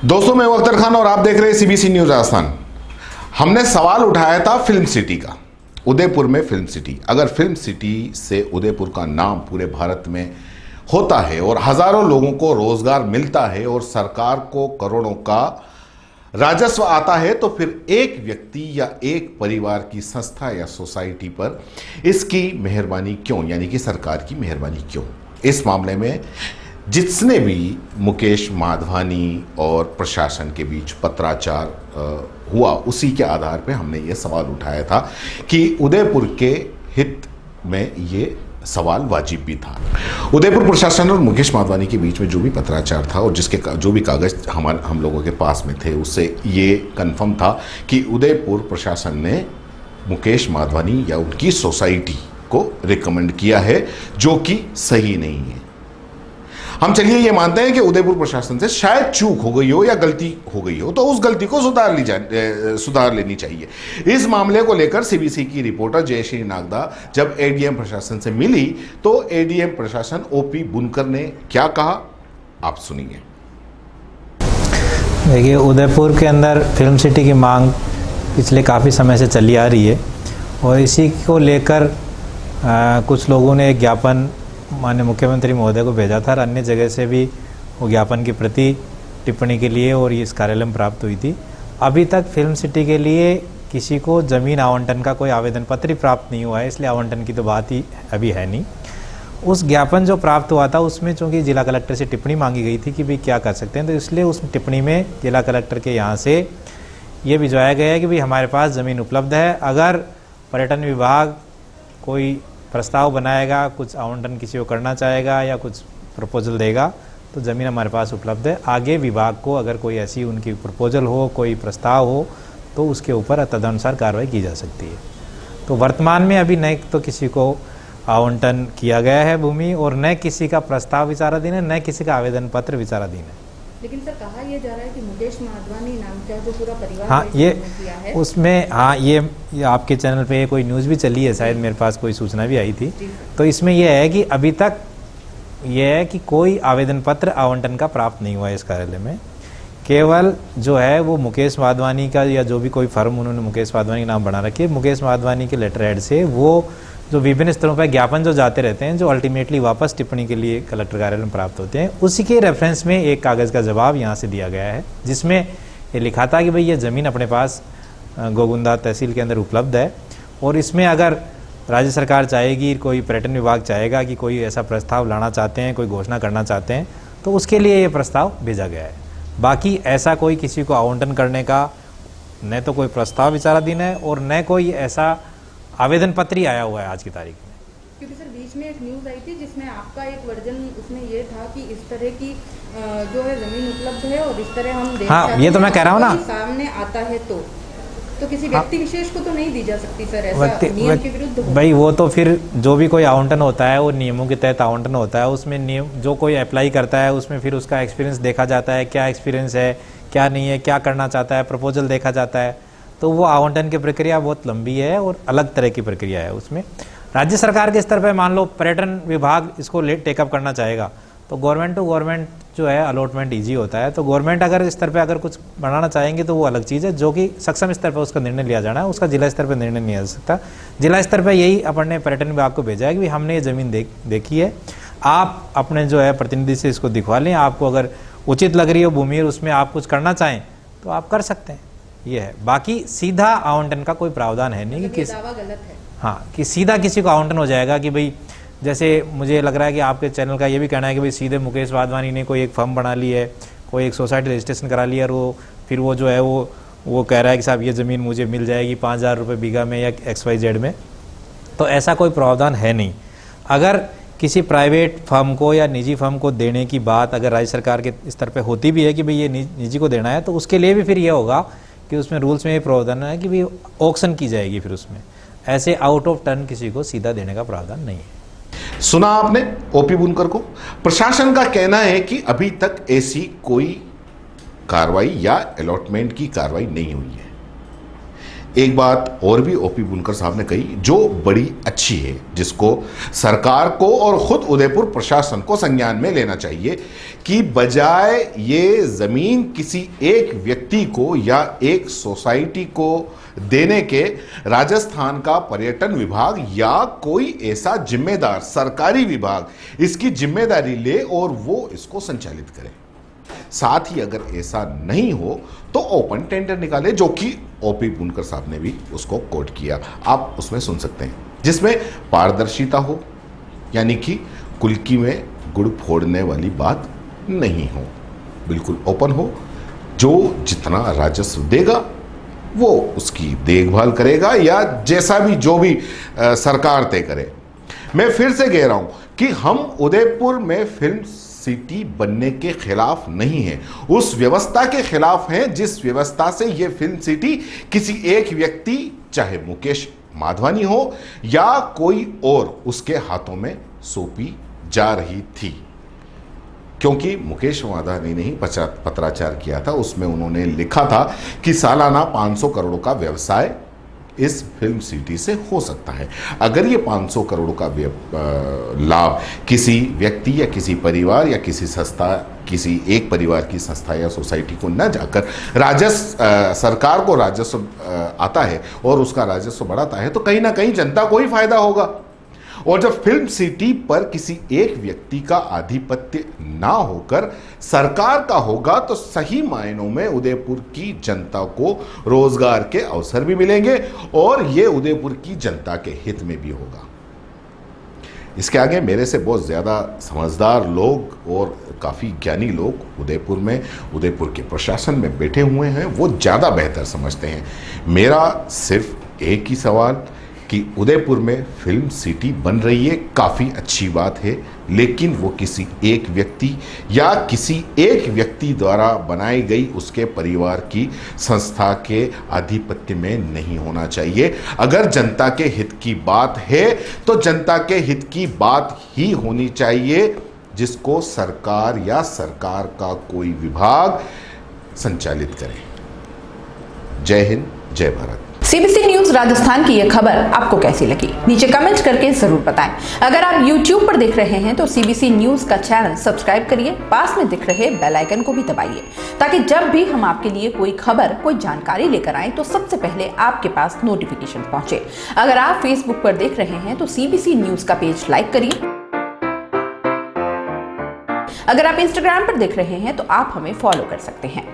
दोस्तों, मैं अख्तर खान और आप देख रहे हैं सीबीसी न्यूज राजस्थान। हमने सवाल उठाया था फिल्म सिटी का। उदयपुर में फिल्म सिटी, अगर फिल्म सिटी से उदयपुर का नाम पूरे भारत में होता है और हजारों लोगों को रोजगार मिलता है और सरकार को करोड़ों का राजस्व आता है, तो फिर एक व्यक्ति या एक परिवार की संस्था या सोसाइटी पर इसकी मेहरबानी क्यों, यानी कि सरकार की मेहरबानी क्यों? इस मामले में जिसने भी मुकेश माधवानी और प्रशासन के बीच पत्राचार हुआ, उसी के आधार पे हमने ये सवाल उठाया था कि उदयपुर के हित में ये सवाल वाजिब भी था। उदयपुर प्रशासन और मुकेश माधवानी के बीच में जो भी पत्राचार था और जिसके जो भी कागज हम लोगों के पास में थे, उससे ये कन्फर्म था कि उदयपुर प्रशासन ने मुकेश माधवानी या उनकी सोसाइटी को रिकमेंड किया है, जो कि सही नहीं है। हम चलिए ये मानते हैं कि उदयपुर प्रशासन से शायद चूक हो गई हो या गलती हो गई हो, तो उस गलती को सुधार लेनी चाहिए। इस मामले को लेकर सीबीसी की रिपोर्टर जयश्री नागदा जब एडीएम प्रशासन से मिली, तो एडीएम प्रशासन ओपी बुनकर ने क्या कहा, आप सुनिए। देखिए, उदयपुर के अंदर फिल्म सिटी की मांग पिछले काफ़ी समय से चली आ रही है और इसी को लेकर कुछ लोगों ने एक ज्ञापन माननीय मुख्यमंत्री महोदय को भेजा था और अन्य जगह से भी वो ज्ञापन की प्रति टिप्पणी के लिए और इस कार्यालय में प्राप्त हुई थी। अभी तक फिल्म सिटी के लिए किसी को ज़मीन आवंटन का कोई आवेदन पत्र ही प्राप्त नहीं हुआ है, इसलिए आवंटन की तो बात ही अभी है नहीं। उस ज्ञापन जो प्राप्त हुआ था उसमें चूँकि जिला कलेक्टर से टिप्पणी मांगी गई थी कि भाई क्या कर सकते हैं, तो इसलिए उस टिप्पणी में जिला कलेक्टर के यहाँ से ये भिजवाया गया है कि भाई हमारे पास ज़मीन उपलब्ध है, अगर पर्यटन विभाग कोई प्रस्ताव बनाएगा, कुछ आवंटन किसी को करना चाहेगा या कुछ प्रपोजल देगा, तो ज़मीन हमारे पास उपलब्ध है। आगे विभाग को अगर कोई ऐसी उनकी प्रपोजल हो, कोई प्रस्ताव हो, तो उसके ऊपर तदनुसार कार्रवाई की जा सकती है। तो वर्तमान में अभी न तो किसी को आवंटन किया गया है भूमि और न किसी का प्रस्ताव विचाराधीन है, न किसी का आवेदन पत्र विचाराधीन है। लेकिन सर, कहा यह जा रहा है कि मुकेश माधवानी नाम का जो पूरा परिवार हाँ, ये किया है उसमें ये आपके चैनल पे कोई न्यूज़ भी चली है, शायद मेरे पास कोई सूचना भी आई थी। तो इसमें यह है कि अभी तक यह है कि कोई आवेदन पत्र आवंटन का प्राप्त नहीं हुआ है इस कार्यालय में। केवल जो है वो मुकेश माधवानी का या जो भी कोई फर्म उन्होंने मुकेश माधवानी नाम बना रखी है, मुकेश माधवानी के लेटर हेड से वो जो विभिन्न स्तरों पर ज्ञापन जो जाते रहते हैं, जो अल्टीमेटली वापस टिप्पणी के लिए कलेक्टर कार्यालय में प्राप्त होते हैं, उसी के रेफरेंस में एक कागज़ का जवाब यहाँ से दिया गया है, जिसमें ये लिखा था कि भाई ये ज़मीन अपने पास गोगुंदा तहसील के अंदर उपलब्ध है और इसमें अगर राज्य सरकार चाहेगी, कोई पर्यटन विभाग चाहेगा कि कोई ऐसा प्रस्ताव लाना चाहते हैं, कोई घोषणा करना चाहते हैं, तो उसके लिए ये प्रस्ताव भेजा गया है। बाकी ऐसा कोई किसी को आवंटन करने का न तो कोई प्रस्ताव विचाराधीन है और न कोई ऐसा आवेदन पत्र ही आया हुआ है आज की तारीख में। क्योंकि सर बीच में एक न्यूज़ आई थी जिसमें आपका एक वर्जन उसमें ये था कि इस तरह की जो है ज़मीन उपलब्ध है और इस तरह हम हाँ, ये तो मैं कह रहा हूँ ना, सामने आता है तो किसी व्यक्ति विशेष को तो नहीं दी जा सकती सर, ऐसा नियम के विरुद्ध हो। भाई वो तो फिर जो भी कोई आवंटन होता है वो नियमों के तहत आवंटन होता है, उसमें नियम जो कोई अप्लाई करता है उसमें फिर उसका एक्सपीरियंस देखा जाता है, क्या एक्सपीरियंस है क्या नहीं है, क्या करना चाहता है, प्रपोजल देखा जाता है। तो वो आवंटन की प्रक्रिया बहुत लंबी है और अलग तरह की प्रक्रिया है। उसमें राज्य सरकार के स्तर पर मान लो पर्यटन विभाग इसको टेकअप करना चाहेगा, तो गवर्नमेंट टू गवर्नमेंट जो है अलॉटमेंट इजी होता है। तो गवर्नमेंट अगर इस स्तर पे अगर कुछ बनाना चाहेंगे तो वो अलग चीज़ है, जो कि सक्षम स्तर पर उसका निर्णय लिया जाना है, उसका जिला स्तर पर निर्णय नहीं लिया जा सकता। जिला स्तर पर यही अपन ने पर्यटन विभाग को भेजा है कि हमने ये ज़मीन देखी है, आप अपने जो है प्रतिनिधि से इसको दिखवा लें, आपको अगर उचित लग रही हो भूमि और उसमें आप कुछ करना चाहें तो आप कर सकते हैं। ये है, बाकी सीधा आवंटन का कोई प्रावधान है नहीं कि किसी गलत है। हाँ, कि सीधा किसी को आवंटन हो जाएगा कि भाई, जैसे मुझे लग रहा है कि आपके चैनल का ये भी कहना है कि भाई सीधे मुकेश वाधवानी ने कोई एक फर्म बना ली है, कोई एक सोसाइटी रजिस्ट्रेशन करा लिया और वो फिर वो जो है वो कह रहा है कि साहब ये ज़मीन मुझे मिल जाएगी 5,000 रुपये बीघा में या XYZ में। तो ऐसा कोई प्रावधान है नहीं। अगर किसी प्राइवेट फर्म को या निजी फर्म को देने की बात अगर राज्य सरकार के स्तर पर होती भी है कि भाई ये निजी को देना है, तो उसके लिए भी फिर ये होगा कि उसमें रूल्स में ये प्रावधान है कि भाई ऑक्शन की जाएगी, फिर उसमें ऐसे आउट ऑफ टर्न किसी को सीधा देने का प्रावधान नहीं है। सुना आपने ओपी बुनकर को। प्रशासन का कहना है कि अभी तक ऐसी कोई कार्रवाई या अलॉटमेंट की कार्रवाई नहीं हुई है। एक बात और भी ओपी बुनकर साहब ने कही जो बड़ी अच्छी है, जिसको सरकार को और खुद उदयपुर प्रशासन को संज्ञान में लेना चाहिए कि बजाय ये जमीन किसी एक व्यक्ति को या एक सोसाइटी को देने के, राजस्थान का पर्यटन विभाग या कोई ऐसा जिम्मेदार सरकारी विभाग इसकी जिम्मेदारी ले और वो इसको संचालित करे। साथ ही अगर ऐसा नहीं हो तो ओपन टेंडर निकाले, जो कि ओपी बुनकर साहब ने भी उसको कोट किया, आप उसमें सुन सकते हैं, जिसमें पारदर्शिता हो, यानी कि कुल्की में गुड़ फोड़ने वाली बात नहीं हो, बिल्कुल ओपन हो। जो जितना राजस्व देगा वो उसकी देखभाल करेगा या जैसा भी जो भी सरकार तय करे। मैं फिर से कह रहा हूं कि हम उदयपुर में फिल्म सिटी बनने के खिलाफ नहीं है, उस व्यवस्था के खिलाफ हैं जिस व्यवस्था से यह फिल्म सिटी किसी एक व्यक्ति, चाहे मुकेश माधवानी हो या कोई और, उसके हाथों में सौंपी जा रही थी। क्योंकि मुकेश माधवानी ने ही पत्राचार किया था, उसमें उन्होंने लिखा था कि सालाना 500 करोड़ का व्यवसाय इस फिल्म सिटी से हो सकता है। अगर ये 500 करोड़ का लाभ किसी व्यक्ति या किसी परिवार या किसी संस्था, किसी एक परिवार की संस्था या सोसाइटी को न जाकर राजस्व, सरकार को राजस्व आता है और उसका राजस्व बढ़ाता है, तो कहीं ना कहीं जनता को ही फायदा होगा। और जब फिल्म सिटी पर किसी एक व्यक्ति का आधिपत्य ना होकर सरकार का होगा तो सही मायनों में उदयपुर की जनता को रोजगार के अवसर भी मिलेंगे और ये उदयपुर की जनता के हित में भी होगा। इसके आगे मेरे से बहुत ज़्यादा समझदार लोग और काफ़ी ज्ञानी लोग उदयपुर में, उदयपुर के प्रशासन में बैठे हुए हैं, वो ज़्यादा बेहतर समझते हैं। मेरा सिर्फ एक ही सवाल कि उदयपुर में फिल्म सिटी बन रही है, काफ़ी अच्छी बात है, लेकिन वो किसी एक व्यक्ति या किसी एक व्यक्ति द्वारा बनाई गई उसके परिवार की संस्था के आधिपत्य में नहीं होना चाहिए। अगर जनता के हित की बात है तो जनता के हित की बात ही होनी चाहिए, जिसको सरकार या सरकार का कोई विभाग संचालित करे। जय हिंद, जय भारत। सीबीसी न्यूज राजस्थान की यह खबर आपको कैसी लगी, नीचे कमेंट करके जरूर बताएं। अगर आप YouTube पर देख रहे हैं तो सीबीसी न्यूज का चैनल सब्सक्राइब करिए, पास में दिख रहे बेल आइकन को भी दबाइए, ताकि जब भी हम आपके लिए कोई खबर, कोई जानकारी लेकर आए तो सबसे पहले आपके पास नोटिफिकेशन पहुंचे। अगर आप फेसबुक पर देख रहे हैं तो सीबीसी न्यूज का पेज लाइक करिए। अगर आप इंस्टाग्राम पर देख रहे हैं तो आप हमें फॉलो कर सकते हैं।